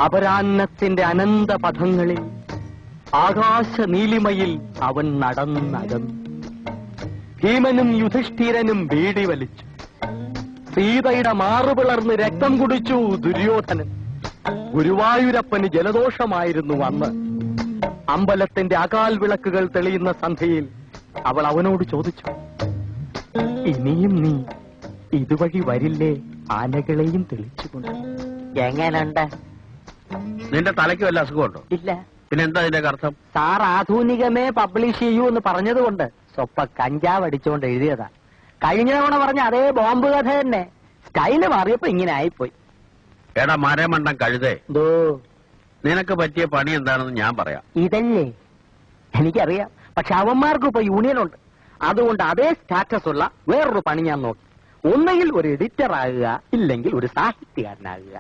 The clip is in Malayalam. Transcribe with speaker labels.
Speaker 1: അപരാഹ്നത്തിന്റെ അനന്ത പഥങ്ങളിൽ ആകാശ നീലിമയിൽ അവൻ നടന്നകന്നു. ഭീമനും യുധിഷ്ഠിരനും ബീഡി വലിച്ചു. സീതയുടെ മാറുപിളർന്ന് രക്തം കുടിച്ചു ദുര്യോധനൻ. ഗുരുവായൂരപ്പന് ജലദോഷമായിരുന്നു അന്ന്. അമ്പലത്തിന്റെ അകാൽ വിളക്കുകൾ തെളിയുന്ന സന്ധ്യയിൽ അവൾ അവനോട് ചോദിച്ചു, ഇനിയും നീ ഇതുവഴി വരില്ലേ ആനകളെയും തെളിച്ചുകൊണ്ട്? എങ്ങനുണ്ട്?
Speaker 2: നിന്റെ തലയ്ക്ക് വല്ല അസുഖമുണ്ടോ?
Speaker 1: ഇല്ല.
Speaker 2: പിന്നെന്താ ഇതിന്റെ അർത്ഥം?
Speaker 1: സാർ ആധുനികമേ പബ്ലിഷ് ചെയ്യൂ എന്ന് പറഞ്ഞതുകൊണ്ട് സ്വപ്പ കഞ്ചാവ് അടിച്ചുകൊണ്ട് എഴുതിയതാ. കഴിഞ്ഞ തവണ പറഞ്ഞ അതേ ബോംബ് കഥ തന്നെ, സ്റ്റൈല് മാറിയപ്പോ ഇങ്ങനെ ആയിപ്പോയി.
Speaker 2: എടാ മരമണ്ടം കഴുതേ, നിനക്ക് പറ്റിയ പണി എന്താണെന്ന് ഞാൻ പറയാം.
Speaker 1: ഇതല്ലേ? എനിക്കറിയാം. പക്ഷെ അവന്മാർക്ക് ഇപ്പൊ യൂണിയനുണ്ട്. അതുകൊണ്ട് അതേ സ്റ്റാറ്റസ് ഉള്ള വേറൊരു പണി ഞാൻ നോക്കി. ഒന്നെങ്കിൽ ഒരു എഡിറ്റർ ആകുക, ഇല്ലെങ്കിൽ ഒരു സാഹിത്യകാരനാകുക.